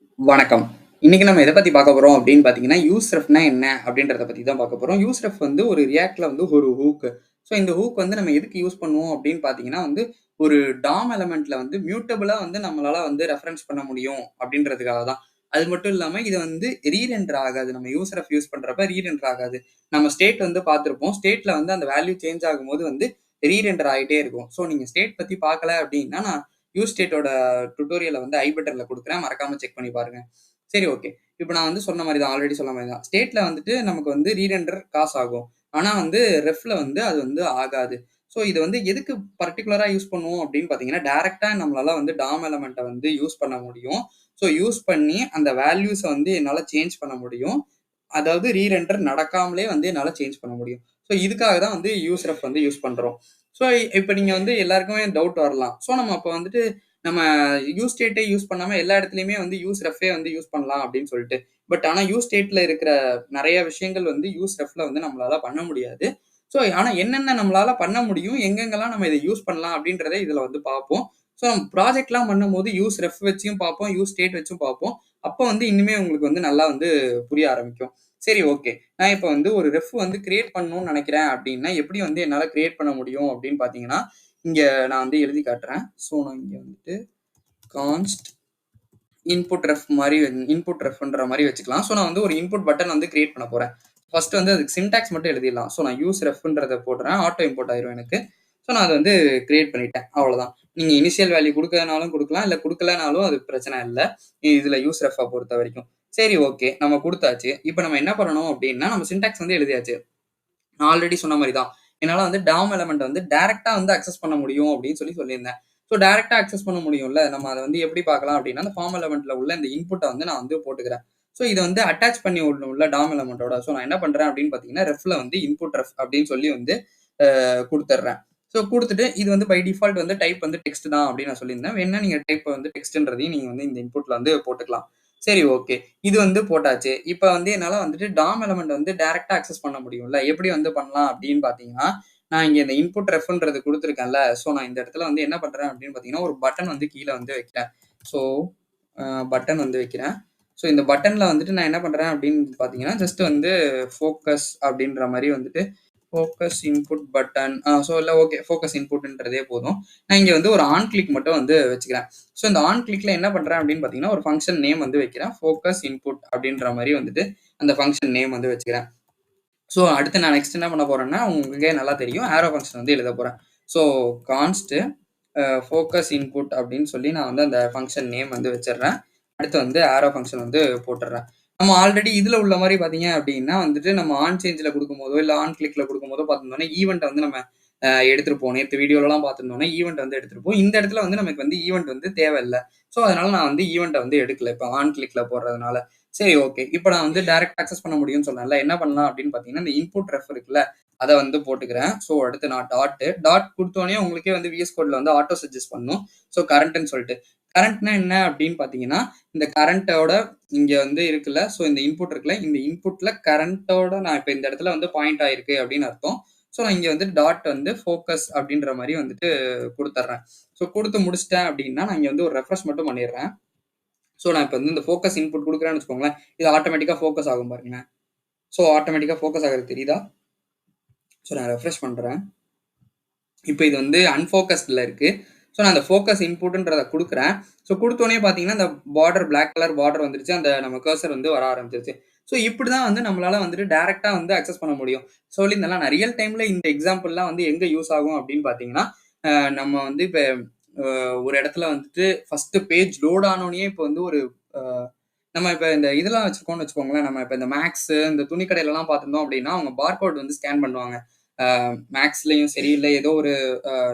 வணக்கம். இன்னைக்கு நம்ம எத பத்தி பார்க்க போறோம் அப்படின்னு பார்த்தீங்கன்னா, யூஸ்ரெஃப்னா என்ன அப்படின்றத பத்தி தான் பார்க்க போறோம். யூஸ்ரெஃப் வந்து ஒரு ரியாக்ட்ல வந்து ஒரு ஹூக். ஸோ இந்த ஹூக் வந்து நம்ம எதுக்கு யூஸ் பண்ணுவோம் அப்படின்னு பார்த்தீங்கன்னா வந்து, ஒரு டாம் எலமெண்ட்ல வந்து மியூட்டபிளா வந்து நம்மளால வந்து ரெஃபரன்ஸ் பண்ண முடியும் அப்படின்றதுக்காக தான். அது மட்டும் இல்லாம இது வந்து ரீரெண்டர் ஆகாது. நம்ம யூஸ்ரெஃப் யூஸ் பண்றப்ப ரீரெண்டர் ஆகாது. நம்ம ஸ்டேட் வந்து பார்த்திருப்போம். ஸ்டேட்ல வந்து அந்த வேல்யூ சேஞ்ச் ஆகும்போது வந்து ரீரெண்டர் ஆயிட்டே இருக்கும். ஸோ நீங்க ஸ்டேட் பத்தி பார்க்கல அப்படின்னா, நான் யூஸ் ஸ்டேட்டோட டுட்டோரியல வந்து ஐ பட்டன்ல குடுக்குறேன். மறக்காம செக் பண்ணி பாருங்க. சரி, ஓகே. இப்ப நான் வந்து சொன்ன மாரி தான். ஆல்ரெடி சொன்ன மாரி தான். ஸ்டேட்ல வந்துட்டு நமக்கு வந்து ரீரெண்டர் காசு ஆகும். ஆனா வந்து ரெஃப்ல வந்து அது வந்து ஆகாது. ஸோ இது வந்து எதுக்கு பர்ட்டிகுலரா யூஸ் பண்ணுவோம் அப்படின்னு பார்த்தீங்கன்னா, டைரக்ட்டா நம்மளால வந்து டாம் எலமெண்ட்ட வந்து யூஸ் பண்ண முடியும். ஸோ யூஸ் பண்ணி அந்த வேல்யூஸ வந்து என்னால சேஞ்ச் பண்ண முடியும். அதாவது ரீரெண்டர் நடக்காமலே வந்து என்னால சேஞ்ச் பண்ண முடியும். ஸோ இதுக்காக தான் வந்து யூஸ்ரெஃப் வந்து யூஸ் பண்றோம். ஸோ இப்ப நீங்க வந்து எல்லாருக்குமே டவுட் வரலாம். ஸோ நம்ம அப்ப வந்துட்டு நம்ம யூஸ் ஸ்டேட்டே யூஸ் பண்ணாம எல்லா இடத்துலயுமே வந்து யூஸ் ரெஃப்பே வந்து யூஸ் பண்ணலாம் அப்படின்னு சொல்லிட்டு. பட் ஆனா யூஸ் ஸ்டேட்ல இருக்கிற நெறைய விஷயங்கள் வந்து யூஸ் ரெஃப்ல வந்து நம்மளால பண்ண முடியாது. ஸோ ஆனா என்னென்ன நம்மளால பண்ண முடியும், எங்கெங்கெல்லாம் நம்ம இத யூஸ் பண்ணலாம் அப்படின்றத இதுல வந்து பார்ப்போம். ஸோ நம்ம ப்ராஜெக்ட்லாம் பண்ணும்போது யூஸ் ரெஃப் வச்சும் பார்ப்போம், யூஸ் ஸ்டேட் வச்சும் பார்ப்போம். அப்ப வந்து இன்னுமே உங்களுக்கு வந்து நல்லா வந்து புரிய ஆரம்பிக்கும். சரி, ஓகே. நான் இப்ப வந்து ஒரு ரெஃப் வந்து கிரியேட் பண்ணணும்னு நெனைக்கிறேன் அப்படின்னா, எப்படி வந்து என்னால கிரியேட் பண்ண முடியும் அப்படின்னு பார்த்தீங்கன்னா, இங்க நான் வந்து எழுதி காட்டுறேன். ஸோ நான் இங்க வந்துட்டு கான்ஸ்ட் இன்புட் ரெஃப் மாரி இன்புட் ரெஃப்ன்ற மாரி வச்சுக்கலாம். ஸோ நான் வந்து ஒரு இன்புட் பட்டன் வந்து கிரியேட் பண்ண போறேன். ஃபர்ஸ்ட் வந்து அதுக்கு சின்டாக்ஸ் மட்டும் எழுதிடலாம். ஸோ நான் யூஸ் ரெஃப்ன்றத போடுறேன். ஆட்டோ இம்போர்ட் ஆயிரும் எனக்கு. ஸோ நான் அத வந்து கிரியேட் பண்ணிட்டேன். அவ்வளோதான். நீங்க இனிஷியல் வேல்யூ குடுக்கறதுனாலும் குடுக்கலாம். இல்ல குடுக்கலனாலும் அது பிரச்சனை இல்ல. இதுல யூஸ் ரெஃப்ப பொறுத்தவரைக்கும். சரி, ஓகே. நம்ம குடுத்தாச்சு. இப்ப நம்ம என்ன பண்ணணும் அப்டின்னா, நம்ம சின்டாக்ஸ் வந்து எழுதியாச்சு. நான் ஆல்ரெடி சொன்ன மாரி தான். என்னால வந்து டாம் எலமெண்ட் வந்து டைரக்ட்டா வந்து அக்சஸ் பண்ண முடியும் அப்படின்னு சொல்லியிருந்தேன். ஸோ டைரக்ட்டா அக்சஸ் பண்ண முடியும்ல. நம்ம அத வந்து எப்படி பார்க்கலாம் அப்படின்னா, அந்த ஃபார்ம் எலமெண்ட்ல உள்ள இந்த இன்புட்ட வந்து நான் வந்து போட்டுக்கிறேன். ஸோ இத வந்து அட்டாச் பண்ணி விடணும்ல டாம் எலமெண்டோட. ஸோ நான் என்ன பண்றேன் அப்படின்னு பார்த்தீங்கன்னா, ரெஃப்ல வந்து இன்புட் ரெஃப் அப்படின்னு சொல்லி வந்து குடுத்துடுறேன். ஸோ குடுத்துட்டு இது வந்து பை டிஃபால்ட் வந்து டைப் வந்து டெக்ஸ்ட் தான் அப்படின்னு நான் சொல்லியிருந்தேன். வேணும்னா நீங்க டைப் வந்து டெக்ஸ்ட்ன்றதையும் நீங்க வந்து இந்த இன்புட்ல வந்து போட்டுக்கலாம். சரி, ஓகே. இது வந்து போட்டாச்சு. இப்ப வந்து என்னால வந்துட்டு டாம் எலமெண்ட் வந்து டைரக்ட்டா அக்சஸ் பண்ண முடியும்ல. எப்படி வந்து பண்ணலாம் அப்படின்னு பார்த்தீங்கன்னா, நான் இங்க இந்த இன்புட் ரெஃப்ன்றது குடுத்துருக்கேன்ல. ஸோ நான் இந்த இடத்துல வந்து என்ன பண்றேன் அப்படின்னு பார்த்தீங்கன்னா, ஒரு பட்டன் வந்து கீழ வந்து வைக்கிறேன். ஸோ அ பட்டன் வந்து வைக்கிறேன். ஸோ இந்த பட்டன்ல வந்துட்டு நான் என்ன பண்றேன் அப்படின்னு பார்த்தீங்கன்னா, ஜஸ்ட் வந்து ஃபோக்கஸ் அப்படின்ற மாரி வந்துட்டு ஃபோக்கஸ் இன்புட் பட்டன். ஸோ இல்ல, ஓகே. ஃபோக்கஸ் இன்புட்ன்றதே போதும். நான் இங்க வந்து ஒரு ஆன் கிளிக் மட்டும் வந்து வச்சுக்கிறேன். ஸோ இந்த ஆன் கிளிக்ல என்ன பண்றேன் அப்படின்னு பார்த்தீங்கன்னா, ஒரு ஃபங்ஷன் நேம் வந்து வைக்கிறேன். ஃபோக்கஸ் இன்புட் அப்படின்ற மாரி வந்துட்டு அந்த ஃபங்ஷன் நேம் வந்து வச்சுக்கிறேன். ஸோ அடுத்து நான் நெக்ஸ்ட் என்ன பண்ண போறேன்னா, உங்களுக்கே நல்லா தெரியும். ஆரோ ஃபங்ஷன் வந்து எழுதப் போறேன். ஸோ கான்ஸ்ட் ஃபோக்கஸ் இன்புட் அப்படின்னு சொல்லி நான் வந்து அந்த ஃபங்ஷன் நேம் வந்து வச்சுடுறேன். அடுத்து வந்து ஆரோ ஃபங்ஷன் வந்து போட்டுடுறேன். நம்ம ஆல்ரெடி இதுல உள்ள மாரி பார்த்தீங்க அப்படின்னா வந்துட்டு, நம்ம ஆன் சேஞ்ச்ல குடுக்கும்போதோ, இல்ல ஆன் கிளிக்ல குடுக்கும்போதோ பார்த்திருந்தோம்னா, ஈவென்ட்ட வந்து நம்ம எடுத்திருப்போம். நேத்து வீடியோலலாம் பார்த்திருந்தோம்னா, ஈவென்ட் வந்து எடுத்திருப்போம். இந்த இடத்துல வந்து நமக்கு வந்து ஈவென்ட் வந்து தேவையில்ல. ஸோ அதனால நான் வந்து ஈவென்ட்ட வந்து எடுக்கல. இப்ப ஆன் கிளிக்ல போடுறதுனால. சரி, ஓகே. இப்ப நான் வந்து டைரக்ட் அக்சஸ் பண்ண முடியும்னு சொன்னேன்ல. என்ன பண்ணலாம் அப்படின்னு பார்த்தீங்கன்னா, இந்த இன்புட் ரெஃப் இருக்குல்ல, அத வந்து போட்டுக்கிறேன். ஸோ அடுத்து நான் டாட் குடுத்தோனே உங்களுக்கே வந்து விஎஸ் கோட்ல வந்து ஆட்டோ சஜெஸ்ட் பண்ணும். ஸோ கரண்ட்ன்னு சொல்லிட்டு. கரண்ட்னா என்ன அப்படின்னு பார்த்தீங்கன்னா, இந்த கரண்ட்டோட இங்க வந்து இருக்குல்ல. ஸோ இந்த இன்புட் இருக்குல்ல. இந்த இன்புட்ல கரண்ட்டோட நான் இப்ப இந்த இடத்துல வந்து பாயிண்ட் ஆயிருக்கு அப்படின்னு அர்த்தம். ஸோ நான் இங்க வந்து டாட் வந்து ஃபோக்கஸ் அப்படின்ற மாரி வந்துட்டு குடுத்துர்றேன். ஸோ குடுத்து முடிச்சுட்டேன் அப்படின்னா, நான் இங்க வந்து ஒரு ரெஃப்ரெஷ் மட்டும் பண்ணிடுறேன். ஸோ நான் இப்ப வந்து இந்த ஃபோக்கஸ் இன்புட் குடுக்குறேன்னு வச்சுக்கோங்களேன். இது ஆட்டோமேட்டிக்கா ஃபோக்கஸ் ஆகும் பாருங்க. ஸோ ஆட்டோமேட்டிக்கா ஃபோக்கஸ் ஆகுறது தெரியுதா? ஸோ நான் ரெஃப்ரெஷ் பண்றேன். இப்ப இது வந்து அன்ஃபோகஸ்ட்ல இருக்கு. ஸோ நான் அந்த ஃபோக்கஸ் இன்புட்ன்றத குடுக்குறேன். ஸோ குடுத்தோனே பார்த்தீங்கன்னா, அந்த பிளாக் கலர் பார்டர் வந்துருச்சு. அந்த நம்ம கர்சர் வந்து வர ஆரம்பிச்சுருச்சு. ஸோ இப்படிதான் வந்து நம்மளால வந்துட்டு டைரக்ட்டா வந்து அக்சஸ் பண்ண முடியும். சொல்லியிருந்தேன்ல, நான் ரியல் டைம்ல இந்த எக்ஸாம்பிள்லாம் வந்து எங்க யூஸ் ஆகும் அப்படின்னு பார்த்தீங்கன்னா, நம்ம வந்து இப்ப ஒரு இடத்துல வந்துட்டு ஃபர்ஸ்ட் பேஜ் லோட் ஆனோனயே இப்ப வந்து ஒரு அ நம்ம இப்ப இந்த இதெல்லாம் வச்சிருக்கோம்னு வச்சுக்கோங்களேன். நம்ம இப்ப இந்த மேக்ஸு, இந்த துணி கடையிலலாம் பார்த்திருந்தோம் அப்படின்னா, அவங்க பார்கோட் வந்து ஸ்கேன் பண்ணுவாங்க. மேக்ஸ்லயும் சரி, இல்ல ஏதோ ஒரு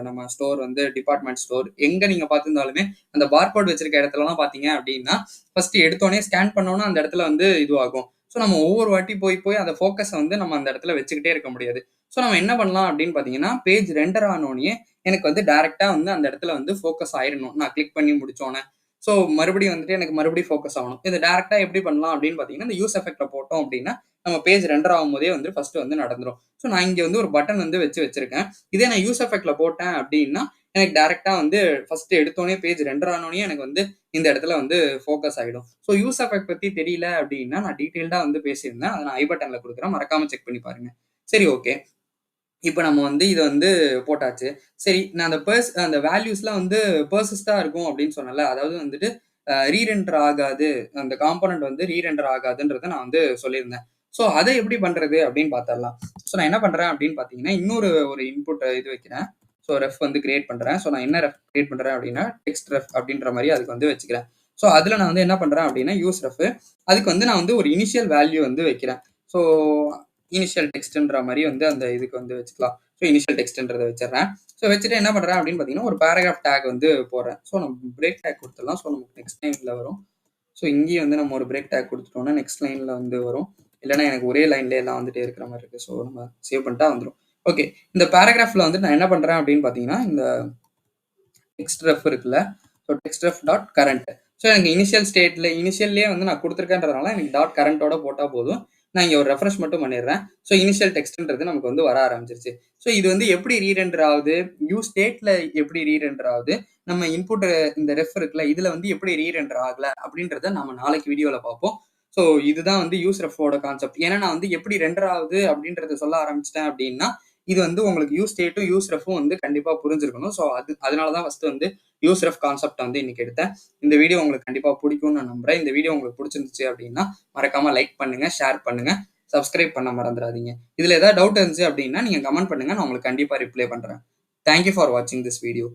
நம்ம ஸ்டோர் வந்து டிபார்ட்மெண்ட் ஸ்டோர் எங்க நீங்க பார்த்திருந்தாலுமே, அந்த பார்கோட் வச்சிருக்க இடத்துலலாம் பார்த்தீங்க அப்படின்னா, ஃபர்ஸ்ட் எடுத்தோனே ஸ்கேன் பண்ணோம்னா அந்த இடத்துல வந்து இதுவாகும். ஸோ நம்ம ஒவ்வொரு வாட்டி போய் போய் அந்த ஃபோக்கஸ வந்து நம்ம அந்த இடத்துல வச்சுக்கிட்டே இருக்க முடியாது. ஸோ நம்ம என்ன பண்ணலாம் அப்படின்னு பார்த்தீங்கன்னா, பேஜ் ரெண்டர் ஆனோனயே எனக்கு வந்து டைரக்ட்டா வந்து அந்த இடத்துல வந்து ஃபோக்கஸ் ஆயிரணும். நான் கிளிக் பண்ணி முடிச்சோனே. ஸோ மறுபடியும் வந்துட்டு எனக்கு மறுபடியும் ஃபோக்கஸ் ஆகணும். இத டைரக்ட்டா எப்படி பண்ணலாம் அப்படின்னு பார்த்தீங்கன்னா, இந்த யூஸ் எஃபெக்ட்ட போட்டோம் அப்படின்னா, நம்ம பேஜ் ரெண்டர் ஆகும்போதே வந்து ஃபர்ஸ்ட் வந்து நடந்துரும். ஸோ நான் இங்க வந்து ஒரு பட்டன் வந்து வச்சிருக்கேன். இதே நான் யூஸ் எஃபெக்ட்ல போட்டேன் அப்படின்னா, எனக்கு டைரக்ட்டா வந்து ஃபர்ஸ்ட் எடுத்தோனே பேஜ் ரெண்டர் ஆனோனே எனக்கு வந்து இந்த இடத்துல வந்து ஃபோக்கஸ் ஆயிடும். ஸோ யூஸ் எஃபெக்ட் பத்தி தெரியல அப்படின்னா, நான் டீட்டெயில்டா வந்து பேசியிருந்தேன். அத நான் ஐ பட்டன்ல குடுக்குறேன். மறக்காம செக் பண்ணி பாருங்க. சரி, ஓகே. இப்ப நம்ம வந்து இத வந்து போட்டாச்சு. சரி, நான் அந்த வேல்யூஸ்லாம் வந்து பெர்சிஸ்ட்டா இருக்கும் அப்படின்னு சொன்னேன்ல. அதாவது வந்துட்டு ரீரெண்டர் ஆகாது. அந்த காம்போனன்ட் வந்து ரீரெண்டர் ஆகாதுன்றத நான் வந்து சொல்லியிருந்தேன். ஸோ அத எப்படி பண்றது அப்படின்னு பாத்தரலாம். ஸோ நான் என்ன பண்றேன் அப்படின்னு பாத்தீங்கன்னா, இன்னொரு ஒரு இன்புட் இது வைக்கிறேன். ஸோ ரெஃப் வந்து கிரியேட் பண்றேன். ஸோ நான் என்ன ரெஃப் கிரியேட் பண்றேன் அப்படின்னா, டெக்ஸ்ட் ரெஃப் அப்படின்ற மாரி அதுக்கு வந்து வச்சுக்கிறேன். ஸோ அதுல நான் வந்து என்ன பண்றேன் அப்படின்னா, யூஸ் ரெஃப் அதுக்கு வந்து நான் வந்து ஒரு இனிஷியல் வேல்யூ வந்து வைக்கிறேன். ஸோ இனிஷியல் டெக்ஸ்ட்ன்ற மாரி வந்து அந்த இதுக்கு வந்து வச்சுக்கலாம். ஸோ இனிஷியல் டெக்ஸ்ட்ன்றத வச்சுடுறேன். ஸோ வச்சுட்டு என்ன பண்றேன் அப்படின்னு பார்த்தீங்கன்னா, ஒரு பேராகிராஃப் டேக் வந்து போடுறேன். ஸோ நம்ம பிரேக் டேக் குடுத்துடலாம். ஸோ நமக்கு நெக்ஸ்ட் லைன்ல வரும். ஸோ இங்கேயும் வந்து நம்ம ஒரு பிரேக் டேக் குடுத்துட்டோம்னா, நெக்ஸ்ட் லைன்ல வந்து வரும். இல்லன்னா எனக்கு ஒரே லைன்லயே எல்லாம் வந்துட்டே இருக்கிற மாரி இருக்கு. ஸோ நம்ம சேவ் பண்ணிட்டா வந்துரும். ஓகே. இந்த பேராகிராஃப்ல வந்து நான் என்ன பண்றேன் அப்படின்னு பார்த்தீங்கன்னா, இந்த டெக்ஸ்ட் ரெஃப் இருக்குல்ல. So text ref dot current. So எனக்கு இனிஷியல்லயே வந்து நான் குடுத்துருக்கேன்றதுனால எனக்கு டாட் கரண்டோட போட்டா போதும். நான் இங்க ஒரு ரெஃப்ரெஷ் மட்டும் பண்ணிடுறேன். ஸோ இனிஷியல் டெக்ஸ்ட்ன்றது நமக்கு வந்து வர ஆரம்பிச்சிருச்சு. ஸோ இது வந்து எப்படி ரீரெண்டர் ஆகுது? யூஸ் ஸ்டேட்ல எப்படி ரீரெண்டர் ஆகுது? நம்ம இன்புட் இந்த ரெஃப் இருக்குல்ல, இதுல வந்து எப்படி ரீரெண்டர் ஆகல? அப்படின்றத நம்ம நாளைக்கு வீடியோல பார்ப்போம். ஸோ இதுதான் வந்து யூஸ் ரெஃப்போட கான்செப்ட். ஏன்னா நான் வந்து எப்படி ரெண்டர் ஆகுது அப்படின்றத சொல்ல ஆரம்பிச்சுட்டேன் அப்படின்னா, இது வந்து உங்களுக்கு யூஸ் ஸ்டேட்டும், யூஸ் ரெஃப்பும் வந்து கண்டிப்பா புரிஞ்சிருக்கணும். ஸோ அதனால தான் ஃபர்ஸ்ட் வந்து யூஸ் ரெஃப் கான்செப்ட் வந்து இன்னைக்கு எடுத்தேன். இந்த வீடியோ உங்களுக்கு கண்டிப்பா பிடிக்கும்னு நான் நம்புறேன். இந்த வீடியோ உங்களுக்கு பிடிச்சிருந்துச்சு அப்படின்னா, மறக்காம லைக் பண்ணுங்க, ஷேர் பண்ணுங்க, சப்ஸ்கிரைப் பண்ண மறந்துடாதீங்க. இதுல ஏதாவது டவுட் இருந்துச்சு அப்படின்னா, நீங்க கமெண்ட் பண்ணுங்க. நான் உங்களுக்கு கண்டிப்பா ரிப்ளை பண்றேன். தேங்க் யூ ஃபார் வாட்சிங் திஸ் வீடியோ.